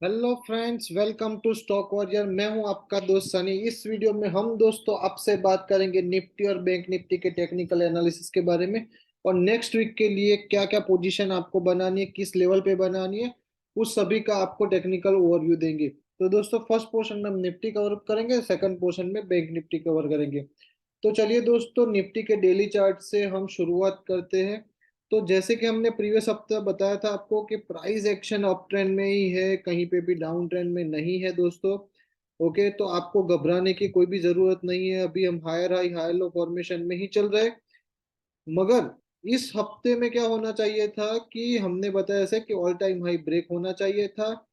Hello friends, welcome to stock warrior. मैं हूं आपका दोस्त सनी। इस वीडियो में हम दोस्तों आपसे बात करेंगे निफ्टी और बैंक निफ्टी के टेक्निकल एनालिसिस के बारे में, और नेक्स्ट वीक के लिए क्या क्या पोजीशन आपको बनानी है, किस लेवल पे बनानी है, उस सभी का आपको टेक्निकल ओवरव्यू देंगे। तो दोस्तों, फर्स्ट पोर्शन में हम निफ्टी कवर करेंगे, सेकंड पोर्शन में बैंक निफ्टी कवर करेंगे। तो चलिए दोस्तों, निफ्टी के डेली चार्ट से हम शुरुआत करते हैं। तो जैसे कि हमने प्रीवियस हफ्ते बताया था आपको कि प्राइस एक्शन अप ट्रेंड में ही है, कहीं पे भी डाउन ट्रेंड में नहीं है दोस्तों। ओके, तो आपको घबराने की कोई भी जरूरत नहीं है। अभी हम higher high higher low formation में ही चल रहे। मगर इस हफ्ते में क्या होना चाहिए था कि हमने बताया ऐसे कि ऑल टाइम हाई ब्रेक होना चाहिए था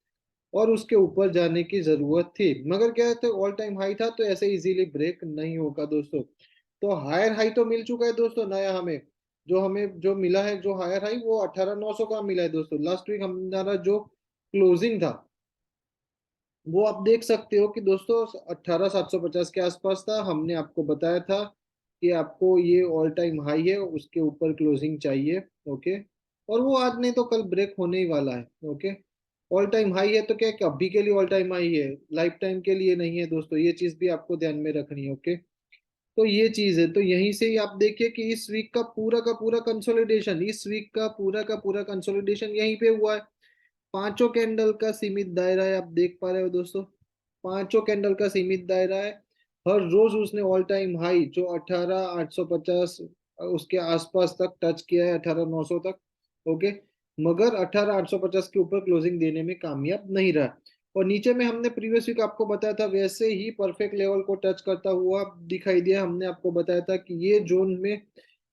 और उसके ऊपर जाने की जरूरत थी। मगर क्या है, ऑल टाइम हाई था तो ऐसे इजीली ब्रेक नहीं होगा दोस्तों। तो हायर हाई तो मिल चुका है दोस्तों नया हमें। हमें जो मिला है, जो हायर हाई, वो 18,900 का मिला है दोस्तों। लास्ट वीक हमारा जो क्लोजिंग था वो आप देख सकते हो कि दोस्तों 18,750 के आसपास था। हमने आपको बताया था कि आपको ये ऑल टाइम हाई है, उसके ऊपर क्लोजिंग चाहिए। ओके, और वो आज नहीं तो कल ब्रेक होने ही वाला है। ओके, ऑल टाइम हाई है तो क्या कि अभी के लिए ऑल टाइम हाई है, लाइफ टाइम के लिए नहीं है दोस्तों। ये चीज भी आपको ध्यान में रखनी है। ओके, तो ये चीज है। तो यहीं से ही आप देखिए कि इस वीक का पूरा कंसोलिडेशन, इस वीक का पूरा कंसोलिडेशन यहीं पे हुआ है। पांचों कैंडल का सीमित दायरा है, आप देख पा रहे हो दोस्तों। पांचों कैंडल का सीमित दायरा है। हर रोज उसने ऑल टाइम हाई जो 18,850 उसके आसपास तक टच किया है, 18,900 तक। ओके, मगर 18,850 के ऊपर क्लोजिंग देने में कामयाब नहीं रहा। और नीचे में हमने प्रीवियस वीक आपको बताया था वैसे ही परफेक्ट लेवल को टच करता हुआ दिखाई दिया। हमने आपको बताया था कि ये जोन में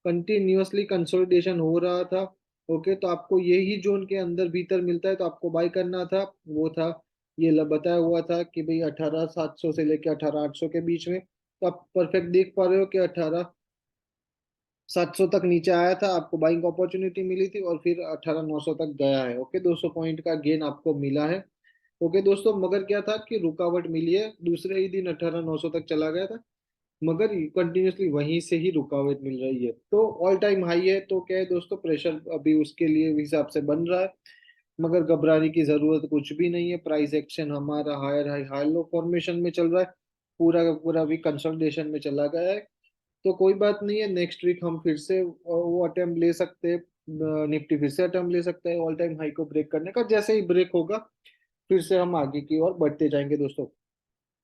कंटिन्यूअसली कंसोलिडेशन हो रहा था। ओके, तो आपको यही जोन के अंदर भीतर मिलता है तो आपको बाय करना था। वो था, ये बताया हुआ था कि भाई 18,700 से लेके 18,800 के बीच में। तो आप परफेक्ट देख पा रहे हो कि 18,700 तक नीचे आया था, आपको बाइंग अपॉर्चुनिटी मिली थी, और फिर 18,900 तक गया है। ओके, 200 पॉइंट का गेन आपको मिला है। ओके दोस्तों, मगर क्या था कि रुकावट मिली है, दूसरे ही दिन 18,900 तक चला गया था, मगर कंटिन्यूसली वहीं से ही रुकावट मिल रही है। तो ऑल टाइम हाई है तो क्या है दोस्तों, प्रेशर अभी उसके लिए हिसाब से बन रहा है। मगर घबराने की जरूरत कुछ भी नहीं है। प्राइस एक्शन हमारा higher high high low formation में चल रहा है, पूरा का पूरा भी कंसोलिडेशन में चला गया है। तो कोई बात नहीं है, नेक्स्ट वीक हम फिर से वो अटेम्प्ट ले सकते हैं। निफ्टी फिर से अटेम्प्ट ले सकता है ऑल टाइम हाई को ब्रेक करने का। जैसे ही ब्रेक होगा फिर से हम आगे की ओर बढ़ते जाएंगे दोस्तों।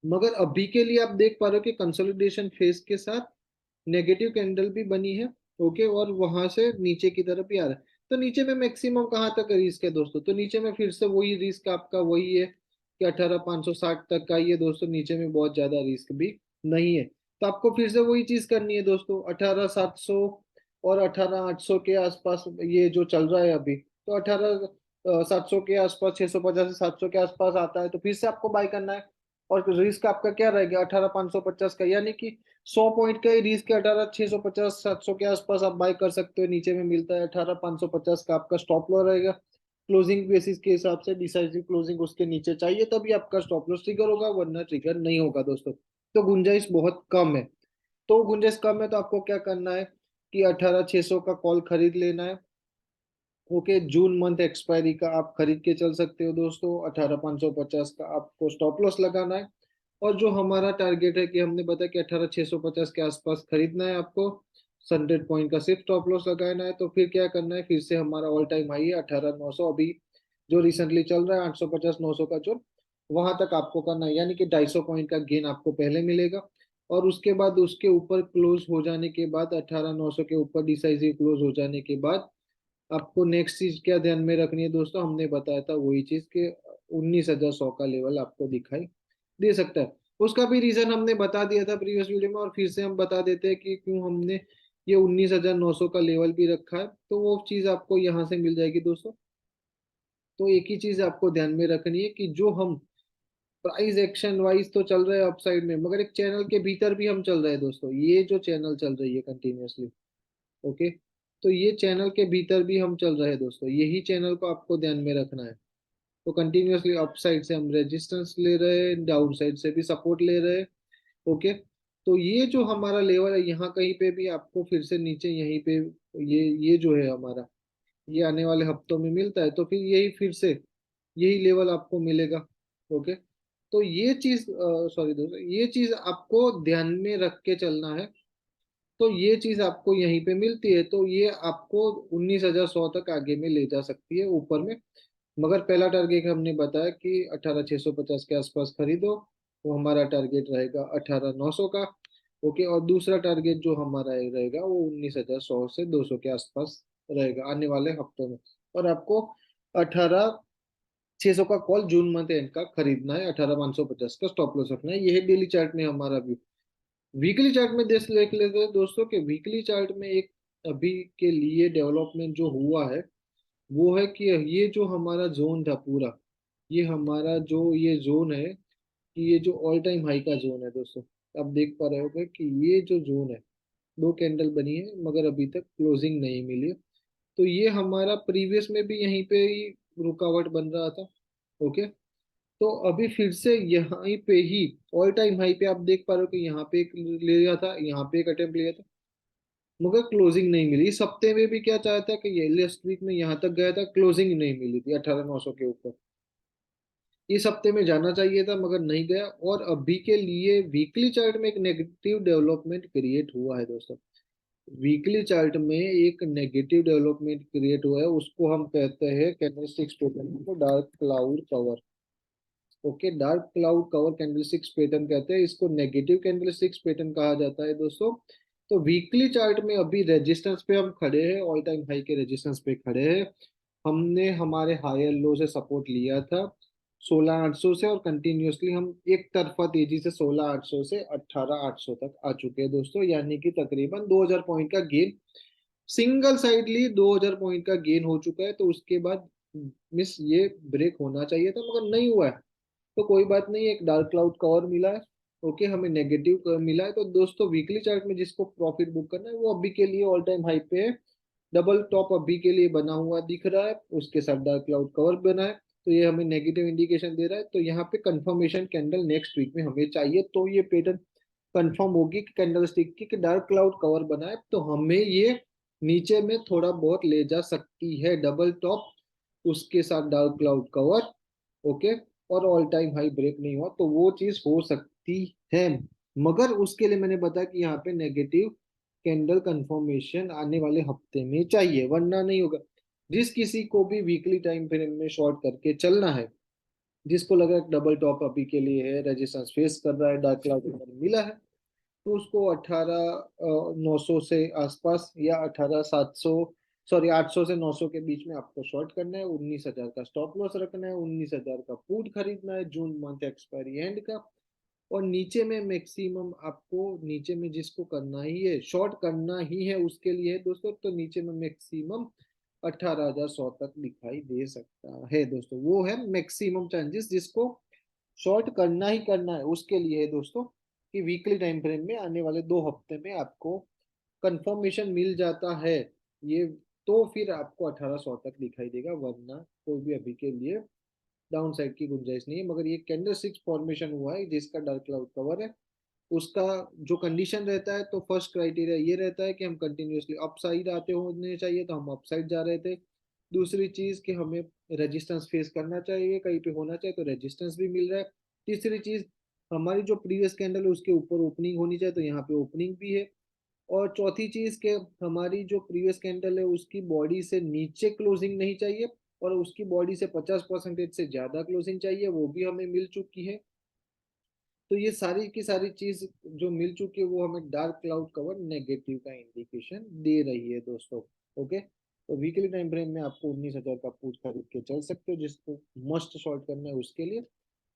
मगर अभी के लिए आप देख पा रहे हो कि कंसोलिडेशन फेज के साथ नेगेटिव कैंडल भी बनी है। ओके, और वहां से नीचे की तरफ भी आ रहा है। तो नीचे में मैक्सिमम कहाँ तक रिस्क है दोस्तों? तो नीचे में फिर से वही रिस्क आपका वही है कि 18,560 तक का ही है दोस्तों। नीचे में बहुत ज्यादा रिस्क भी नहीं है। तो आपको फिर से वही चीज करनी है दोस्तों, 18,700 और 18,800 के आसपास ये जो चल रहा है अभी। तो 18,700 के आसपास, 650 से 700 के आसपास आता है तो फिर से आपको बाय करना है। और रिस्क आपका क्या रहेगा? 18,550 का, यानी कि 100 पॉइंट का ही रिस्क है। 18,650 700 के आसपास आप बाय कर सकते हो। नीचे में मिलता है 18,550 का, आपका स्टॉप लॉस रहेगा। क्लोजिंग बेसिस के हिसाब से डिसाइसिव क्लोजिंग उसके नीचे चाहिए तभी आपका स्टॉप लॉस ट्रिगर होगा, वरना ट्रिगर नहीं होगा दोस्तों। तो गुंजाइश बहुत कम है। तो गुंजाइश कम है तो आपको क्या करना है कि 18,600 का कॉल खरीद लेना है। ओके, जून मंथ एक्सपायरी का आप खरीद के चल सकते हो दोस्तों। 18,550 का आपको स्टॉप लॉस लगाना है। और जो हमारा टारगेट है कि हमने बताया कि 18,650 के आसपास खरीदना है आपको, 100 पॉइंट का सिर्फ स्टॉप लॉस लगाना है। तो फिर क्या करना है, फिर से हमारा ऑल टाइम हाई है 18,900 अभी जो रिसेंटली चल रहा है, 850 900 का जो, वहां तक आपको करना है। यानी कि 250 पॉइंट का गेन आपको पहले मिलेगा। और उसके बाद उसके ऊपर क्लोज हो जाने के बाद, 18,900 के ऊपर डिसाइसिव क्लोज हो जाने के बाद, आपको नेक्स्ट चीज क्या ध्यान में रखनी है दोस्तों? हमने बताया था वही चीज कि 19,100 का लेवल आपको दिखाई दे सकता है। उसका भी रीजन हमने बता दिया था प्रीवियस वीडियो में, और फिर से हम बता देते हैं कि क्यों हमने ये 19,900 का लेवल भी रखा है। तो वो चीज आपको यहाँ से मिल जाएगी दोस्तों। तो एक ही चीज आपको ध्यान में रखनी है कि जो हम प्राइस एक्शन वाइज तो चल रहे हैं अपसाइड में, मगर एक चैनल के भीतर भी हम चल रहे हैं दोस्तों। ये जो चैनल चल रही है कंटिन्यूअसली, ओके, तो ये चैनल के भीतर भी हम चल रहे हैं दोस्तों। यही चैनल को आपको ध्यान में रखना है। तो कंटिन्यूअसली अप साइड से हम रेजिस्टेंस ले रहे हैं, डाउन साइड से भी सपोर्ट ले रहे हैं। ओके, तो ये जो हमारा लेवल है, यहाँ कहीं पे भी आपको फिर से नीचे यहीं पे ये जो है हमारा, ये आने वाले हफ्तों में मिलता है तो फिर यही फिर से यही लेवल आपको मिलेगा। ओके, तो ये चीज, सॉरी दोस्तों, ये चीज आपको ध्यान में रख के चलना है। तो ये चीज आपको यहीं पे मिलती है, तो ये आपको 19,100 तक आगे में ले जा सकती है ऊपर में। मगर पहला टारगेट हमने बताया कि 18,650 के आसपास खरीदो, वो हमारा टारगेट रहेगा 18,900 का। ओके, और दूसरा टारगेट जो हमारा रहेगा वो 19,100 से 200 के आसपास रहेगा आने वाले हफ्तों में। और आपको 18,600 का कॉल जून मंथ एंड का खरीदना है, 18,550 का स्टॉप लॉस रखना है। ये है डेली चार्ट में हमारा व्यू। वीकली चार्ट में देख लेते हैं दोस्तों के वीकली चार्ट में एक अभी के लिए डेवलपमेंट जो हुआ है वो है कि ये जो हमारा जोन था पूरा, ये हमारा जो ये जोन है, कि ये जो ऑल टाइम हाई का जोन है दोस्तों, आप देख पा रहे होगे कि ये जो जोन है, दो कैंडल बनी है मगर अभी तक क्लोजिंग नहीं मिली है। तो ये हमारा प्रीवियस में भी यहीं पे ही रुकावट बन रहा था। ओके, तो अभी फिर से यहीं पे ही ऑल टाइम हाई पे आप देख पा रहे हो कि यहाँ पे एक ले लिया था, यहाँ पे एक अटेम्प्ट लिया था, मगर क्लोजिंग नहीं मिली। इस हफ्ते में भी क्या चाहा था कि ये लास्ट वीक में यहाँ तक गया था, क्लोजिंग नहीं मिली थी 18,900 के ऊपर। इस हफ्ते में जाना चाहिए था मगर नहीं गया। और अभी के लिए वीकली चार्ट में एक नेगेटिव डेवलपमेंट क्रिएट हुआ है दोस्तों। वीकली चार्ट में एक नेगेटिव डेवलपमेंट क्रिएट हुआ है, उसको हम कहते हैं कैंडलस्टिक्स पैटर्न को dark cloud cover. Okay, dark cloud cover candlesticks pattern कहते हैं इसको, नेगेटिव कैंडलस्टिक्स पैटर्न कहा जाता है दोस्तों। तो वीकली चार्ट में अभी रेजिस्टेंस पे हम खड़े हैं, ऑल टाइम हाई के रेजिस्टेंस पे खड़े हैं। हमने हमारे हायर लो से सपोर्ट लिया था 16,800 से, और कंटिन्यूअसली हम एक तरफा तेजी से 16,800 से 18,800 तक आ चुके हैं दोस्तों, यानी कि तकरीबन 2,000 पॉइंट का गेन, सिंगल साइडली 2,000 पॉइंट का गेन हो चुका है। तो उसके बाद मिस ये ब्रेक होना चाहिए था मगर नहीं हुआ है। तो कोई बात नहीं, एक डार्क क्लाउड कवर मिला है। ओके, हमें नेगेटिव मिला है। तो दोस्तों वीकली चार्ट में जिसको प्रॉफिट बुक करना है वो अभी के लिए ऑल टाइम हाई पे है, डबल टॉप अभी के लिए बना हुआ दिख रहा है, उसके साथ डार्क क्लाउड कवर बना है। तो ये हमें नेगेटिव इंडिकेशन दे रहा है। तो यहाँ पे कंफर्मेशन कैंडल नेक्स्ट वीक में हमें चाहिए, तो ये पैटर्न कंफर्म होगी कि कैंडल स्टिक की कि डार्क क्लाउड कवर बना है, तो हमें ये नीचे में थोड़ा बहुत ले जा सकती है, डबल टॉप उसके साथ डार्क क्लाउड कवर। ओके, और ऑल टाइम हाई ब्रेक नहीं हुआ तो वो चीज हो सकती है। मगर उसके लिए मैंने बताया कि यहाँ पे नेगेटिव कैंडल कंफर्मेशन आने वाले हफ्ते में चाहिए, वरना नहीं होगा। जिस किसी को भी वीकली टाइम फ्रेम में शॉर्ट करके चलना है, जिसको लगा डबल टॉप अभी के लिए है, रेजिस्टेंस फेस कर रहा है, डार्क क्लाउड मिला है, तो उसको 18,900 से आसपास या 18,700, सॉरी 800 से 900 के बीच में आपको शॉर्ट करना है। 19,000 का स्टॉप लॉस रखना है, 19,000 का पुट खरीदना है जून मंथ एक्सपायरी एंड का। और नीचे में मैक्सिमम आपको, नीचे में जिसको करना ही है, शॉर्ट करना ही है उसके लिए दोस्तों, तो नीचे में मैक्सिमम 18,100 तक दिखाई दे सकता है दोस्तों। वो है मैक्सिमम चांसेस, जिसको शॉर्ट करना ही करना है उसके लिए है दोस्तों, कि वीकली टाइम फ्रेम में आने वाले 2 हफ्ते में आपको कंफर्मेशन मिल जाता है ये, तो फिर आपको 1800 तक दिखाई देगा, वरना कोई भी अभी के लिए डाउन साइड की गुंजाइश नहीं है। मगर ये कैंडल सिक्स फॉर्मेशन हुआ है जिसका डार्क क्लाउड कवर है, उसका जो कंडीशन रहता है, तो फर्स्ट क्राइटेरिया ये रहता है कि हम कंटिन्यूअसली अप साइड आते होने चाहिए, तो हम अप साइड जा रहे थे। दूसरी चीज कि हमें रेजिस्टेंस फेस करना चाहिए, कहीं पे होना चाहिए तो रेजिस्टेंस भी मिल रहा है। तीसरी चीज, हमारी जो प्रीवियस कैंडल है उसके ऊपर ओपनिंग होनी चाहिए, तो यहाँ पे ओपनिंग भी है। और चौथी चीज के, हमारी जो प्रीवियस कैंडल है उसकी बॉडी से नीचे क्लोजिंग नहीं चाहिए, और उसकी बॉडी से 50% से ज्यादा क्लोजिंग चाहिए, वो भी हमें मिल चुकी है। तो ये सारी की सारी चीज जो मिल चुकी है वो हमें डार्क क्लाउड कवर नेगेटिव का इंडिकेशन दे रही है दोस्तों। ओके, तो वीकली टाइम फ्रेम में आपको 19,000 का पुट खरीद के चल सकते हो, जिसको मस्ट शॉर्ट करना है उसके लिए।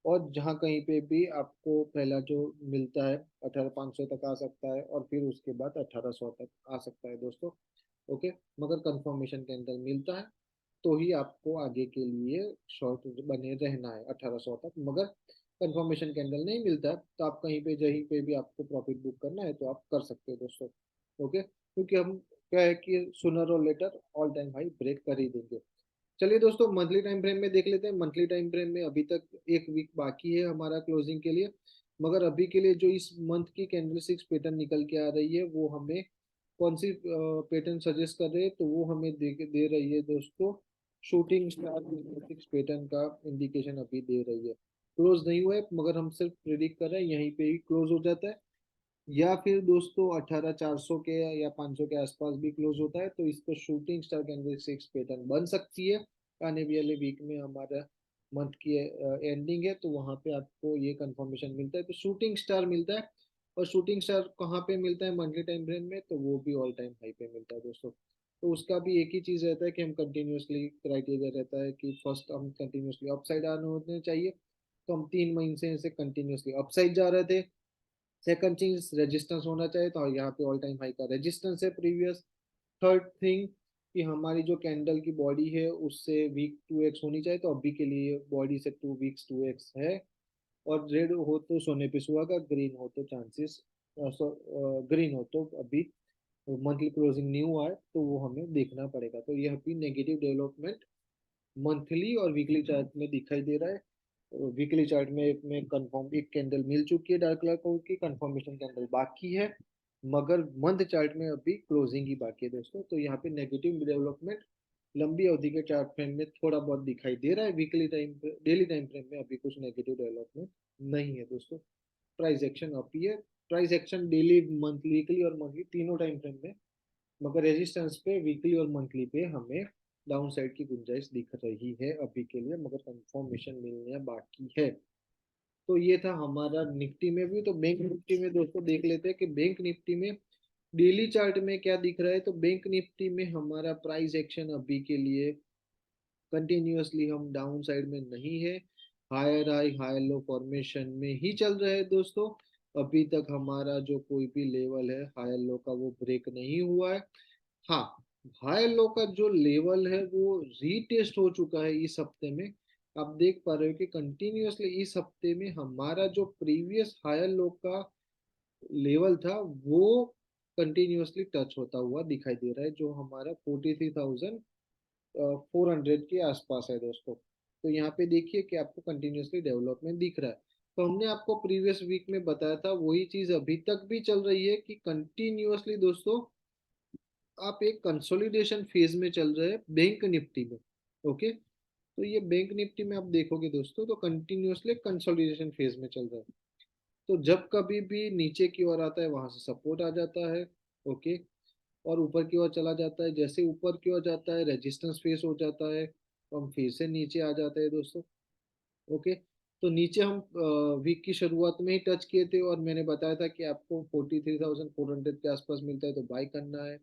और जहाँ कहीं पे भी आपको पहला जो मिलता है 18,500 तक आ सकता है, और फिर उसके बाद 1800 तक आ सकता है दोस्तों। ओके, मगर कंफर्मेशन के अंदर मिलता है तो ही आपको आगे के लिए शॉर्ट बने रहना है 1800 तक। मगर कंफर्मेशन कैंडल नहीं मिलता है तो आप कहीं पे जहीं पे भी आपको प्रॉफिट बुक करना है तो आप कर सकते हो दोस्तों। ओके, क्योंकि हम क्या है कि सुनर और later all time high break कर ही देंगे। चलिए दोस्तों, मंथली टाइम फ्रेम में देख लेते हैं। मंथली टाइम फ्रेम में अभी तक एक वीक बाकी है हमारा क्लोजिंग के लिए, मगर अभी के लिए जो इस मंथ की कैंडल सिक्स पैटर्न निकल के आ रही है वो हमें कौन सी पैटर्न सजेस्ट कर रहे हैं, तो वो हमें दे रही है दोस्तों शूटिंग स्टार सिक्स पैटर्न का इंडिकेशन अभी दे रही है। क्लोज नहीं हुआ है, मगर हम सिर्फ प्रिडिक्ट कर रहे हैं यहीं पे ही क्लोज हो जाता है, या फिर दोस्तों 18,400 के या 500 के आसपास भी क्लोज होता है, तो इसको shooting star candle six pattern बन सकती है। आने वाले वीक में हमारा मंथ की एंडिंग है, तो वहां पे आपको ये कंफर्मेशन मिलता है, तो शूटिंग स्टार मिलता है। और शूटिंग स्टार कहाँ पे मिलता है मंथली टाइम फ्रेम में, तो वो भी ऑल टाइम हाई पे मिलता है दोस्तों। तो उसका भी एक ही चीज रहता है कि हम कंटिन्यूसली क्राइटेरिया रहता है कि फर्स्ट हम कंटिन्यूसली अपसाइड आने होने चाहिए, तो हम 3 महीने से कंटिन्यूसली अपसाइड जा रहे थे। सेकंड चीज रेजिस्टेंस होना चाहिए, तो यहाँ पे ऑल टाइम हाई का रेजिस्टेंस है प्रीवियस। थर्ड थिंग कि हमारी जो कैंडल की बॉडी है उससे वीक 2x होनी चाहिए, तो अभी के लिए बॉडी से 2 वीक्स 2x है। और रेड हो तो सोने पे सुहागा, ग्रीन हो तो चांसेस, ग्रीन हो तो अभी मंथली क्लोजिंग नहीं हुआ है, तो वो हमें देखना पड़ेगा। तो यह भी नेगेटिव डेवलपमेंट मंथली और वीकली चार्ट में दिखाई दे रहा है। वीकली चार्ट में कंफर्म एक कैंडल मिल चुकी है डार्क क्लाउड की, कंफर्मेशन कैंडल बाकी है, मगर मंथ चार्ट में अभी क्लोजिंग ही बाकी है दोस्तों। तो यहाँ पे नेगेटिव डेवलपमेंट लंबी अवधि के चार्ट फ्रेम में थोड़ा बहुत दिखाई दे रहा है, weekly time daily time frame में अभी कुछ नेगेटिव डेवलपमेंट नहीं है दोस्तों। प्राइस एक्शन अप ही है, price action daily monthly weekly और मंथली तीनों टाइम फ्रेम में, मगर रेजिस्टेंस पे वीकली और मंथली पे हमें डाउन साइड की गुंजाइश दिख रही है अभी के लिए, मगर कंफर्मेशन मिलना बाकी है। तो ये था हमारा निफ्टी में भी। तो बैंक निफ्टी में दोस्तों देख लेते हैं कि बैंक निफ्टी में डेली चार्ट में क्या दिख रहा है। तो बैंक निफ्टी में हमारा प्राइस एक्शन अभी के लिए कंटिन्यूअसली हम डाउन साइड में नहीं है, higher high higher low formation में ही चल रहे हैं दोस्तों। अभी तक हमारा जो कोई भी लेवल है हायर लो का वो ब्रेक नहीं हुआ है। हाँ, हायर लो का जो लेवल है वो रीटेस्ट हो चुका है इस हफ्ते में। आप देख पा रहे हो कि कंटिन्यूअसली इस हफ्ते में हमारा जो प्रीवियस हायर लो का लेवल था वो कंटिन्यूअसली टच होता हुआ दिखाई दे रहा है, जो हमारा 43,400 के आसपास है दोस्तों। तो यहाँ पे देखिए कि आपको कंटिन्यूअसली डेवलपमेंट दिख रहा है। तो हमने आपको प्रीवियस वीक में बताया था, वही चीज अभी तक भी चल रही है कि कंटिन्यूअसली दोस्तों आप एक कंसोलिडेशन फेज में चल रहे हैं बैंक निफ्टी में। ओके, तो ये बैंक निफ्टी में आप देखोगे दोस्तों तो कंटिन्यूअसली कंसोलिडेशन फेज में चल रहा है। तो जब कभी भी नीचे की ओर आता है वहां से सपोर्ट आ जाता है। ओके, और ऊपर की ओर चला जाता है, जैसे ऊपर की ओर जाता है रेजिस्टेंस फेस हो जाता है, तो हम फिर से नीचे आ जाते हैं दोस्तों। ओके, तो नीचे हम वीक की शुरुआत में ही टच किए थे, और मैंने बताया था कि आपको 43,400 के आसपास मिलता है तो बाय करना है,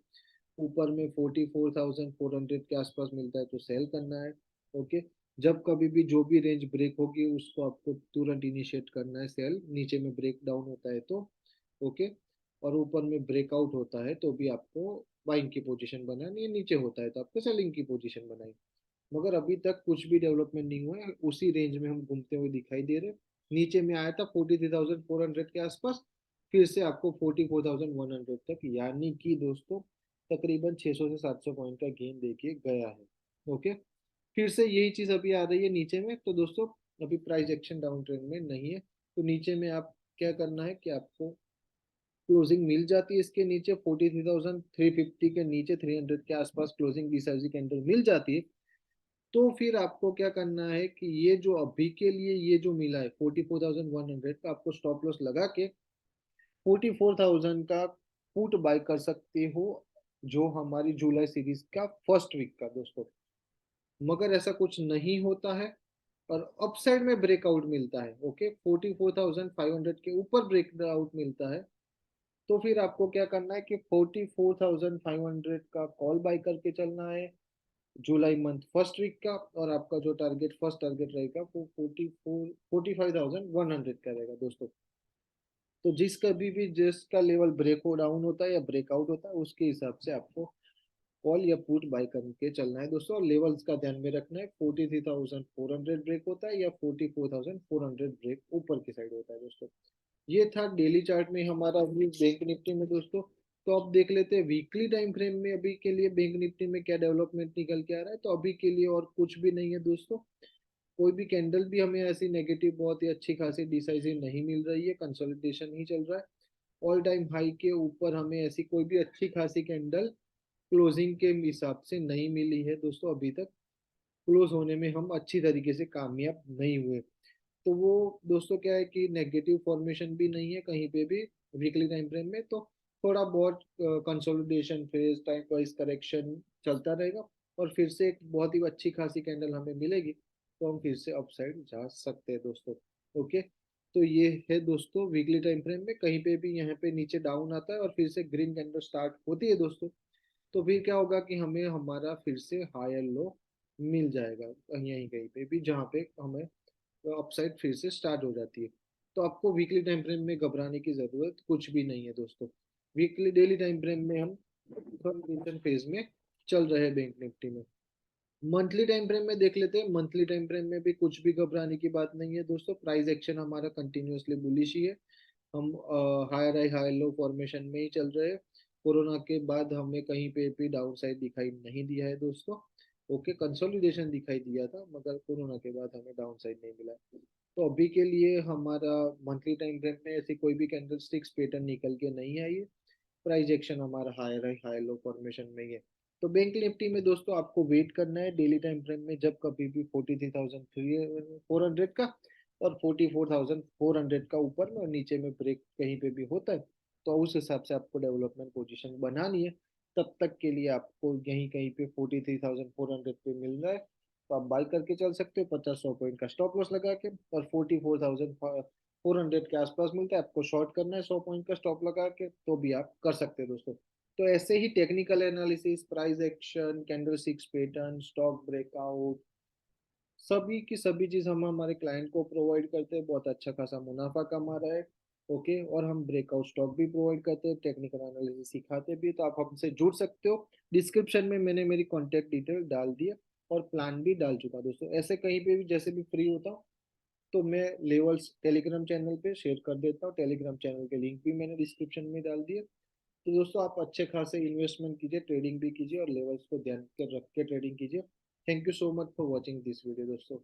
ऊपर में 44,400 के आसपास मिलता है तो सेल करना है। ओके, जब कभी भी जो भी रेंज ब्रेक होगी उसको आपको तुरंत इनिशिएट करना है सेल, नीचे में ब्रेक डाउन होता है तो। ओके, और ऊपर में ब्रेकआउट होता है तो भी आपको बाइंग की पोजीशन बनानी है, नीचे होता है तो आपको सेलिंग की पोजीशन बनानी। मगर अभी तक कुछ भी डेवलपमेंट नहीं हुआ है, उसी रेंज में हम घूमते हुए दिखाई दे रहे। नीचे में आया था 43,400 के आसपास, फिर से आपको 44,100 तक, यानी कि दोस्तों तकरीबन 600 से 700 पॉइंट का गेन देखिए गया है। ओके, फिर से यही चीज अभी आ रही है नीचे में, तो दोस्तों अभी प्राइस एक्शन डाउन ट्रेंड में नहीं है। तो नीचे में आप क्या करना है कि आपको क्लोजिंग मिल जाती है इसके नीचे 43,350 के नीचे, 300 के आसपास क्लोजिंग बीस कैंडल मिल जाती है, तो फिर आपको क्या करना है कि ये जो अभी के लिए ये जो मिला है 44,100 का, आपको स्टॉप लॉस लगा के 44,000 का पुट बाय कर सकते हो, जो हमारी जुलाई सीरीज का फर्स्ट वीक का दोस्तों। मगर ऐसा कुछ नहीं होता है और अपसाइड में ब्रेकआउट मिलता है, ओके, 44,500 के ऊपर ब्रेकआउट मिलता है, तो फिर आपको क्या करना है कि 44,500 का कॉल बाय करके चलना है जुलाई मंथ फर्स्ट वीक का, और आपका जो टारगेट फर्स्ट टारगेट रहेगा वो 45,100 का रहेगा दोस्तों। तो जिस कभी भी जिसका लेवल ब्रेक हो डाउन होता है या ब्रेकआउट होता है उसके हिसाब से आपको कॉल या पुट बाय करके चलना है दोस्तों। और लेवल्स का ध्यान में रखना है, 43,400 ब्रेक होता है या 44,400 ब्रेक ऊपर की साइड होता है दोस्तों। ये था डेली चार्ट में हमारा व्यू बैंक निफ्टी में दोस्तों। तो अब देख लेते हैं वीकली टाइम फ्रेम में अभी के लिए बैंक निफ्टी में क्या डेवलपमेंट निकल के आ रहा है। तो अभी के लिए और कुछ भी नहीं है दोस्तों, कोई भी कैंडल भी हमें ऐसी नेगेटिव बहुत ही अच्छी खासी डिसाइसिव नहीं मिल रही है, कंसोलिडेशन ही चल रहा है। ऑल टाइम हाई के ऊपर हमें ऐसी कोई भी अच्छी खासी कैंडल क्लोजिंग के हिसाब से नहीं मिली है दोस्तों अभी तक। क्लोज होने में हम अच्छी तरीके से कामयाब नहीं हुए। तो वो दोस्तों क्या है कि नेगेटिव फॉर्मेशन भी नहीं है कहीं पे भी वीकली टाइम फ्रेम में, तो थोड़ा बहुत consolidation phase, time wise correction चलता रहेगा, और फिर से एक बहुत ही अच्छी खासी कैंडल हमें मिलेगी, तो हम फिर से अपसाइड जा सकते हैं दोस्तों। ओके, तो ये है दोस्तों वीकली टाइम फ्रेम में कहीं पे भी यहाँ पे नीचे डाउन आता है और फिर से ग्रीन कैंडल स्टार्ट होती है दोस्तों, तो फिर क्या होगा कि हमें हमारा फिर से हायर लो मिल जाएगा यहीं कहीं पे भी, जहाँ पे हमें अपसाइड फिर से स्टार्ट हो जाती है। तो आपको वीकली टाइम फ्रेम में घबराने की जरूरत कुछ भी नहीं है दोस्तों। वीकली डेली टाइम फ्रेम में हम कंसोलिडेशन फेज में चल रहे हैं बैंक निफ्टी में। मंथली टाइम फ्रेम में देख लेते हैं। मंथली टाइम फ्रेम में भी कुछ भी घबराने की बात नहीं है दोस्तों, प्राइस एक्शन हमारा कंटिन्यूअसली बुलिश ही है। हम higher high high low formation में ही चल रहे हैं। कोरोना के बाद हमें कहीं पे भी डाउन साइड दिखाई नहीं दिया है दोस्तों। ओके, कंसोलिडेशन दिखाई दिया था मगर कोरोना के बाद हमें डाउन साइड नहीं मिला। तो अभी के लिए हमारा मंथली टाइम फ्रेम में ऐसी कोई भी कैंडल स्टिक्स पैटर्न निकल के नहीं आई है। प्राइस एक्शन हमारा higher high high low formation में ही है। तो बैंक निफ्टी में दोस्तों आपको वेट करना है डेली टाइम फ्रेम में, जब कभी भी 43,400 का और 44,400 का ऊपर में और नीचे में ब्रेक कहीं पे भी होता है, तो उस हिसाब से आपको डेवलपमेंट पोजीशन बनानी है। तब तक के लिए आपको यहीं कहीं पे 43,400 पे मिल रहा है, तो आप बाई करके चल सकते हो 50-100 पॉइंट का स्टॉप लॉस लगा के। और 44,400 के आसपास मिलता है, आपको शॉर्ट करना है 100 पॉइंट का स्टॉप लगा के, तो भी आप कर सकते हैं दोस्तों। तो ऐसे ही technical analysis, price action, candlestick pattern, stock breakout, सभी की सभी चीज हम हमारे क्लाइंट को प्रोवाइड करते हैं, बहुत अच्छा खासा मुनाफा कमा रहा है। ओके, और हम ब्रेकआउट स्टॉक भी प्रोवाइड करते हैं, टेक्निकल एनालिसिस सिखाते भी, तो आप हमसे जुड़ सकते हो। डिस्क्रिप्शन में मैंने मेरी कॉन्टेक्ट डिटेल डाल दिया और प्लान भी डाल चुका दोस्तों। ऐसे कहीं पे भी जैसे भी फ्री होता हूँ तो मैं लेवल्स टेलीग्राम चैनल पे शेयर कर देता हूँ। टेलीग्राम चैनल के लिंक भी मैंने डिस्क्रिप्शन में डाल दिया। तो दोस्तों आप अच्छे खासे इन्वेस्टमेंट कीजिए, ट्रेडिंग भी कीजिए और लेवल्स को ध्यान के रख के ट्रेडिंग कीजिए। Thank you so much for watching this video दोस्तों।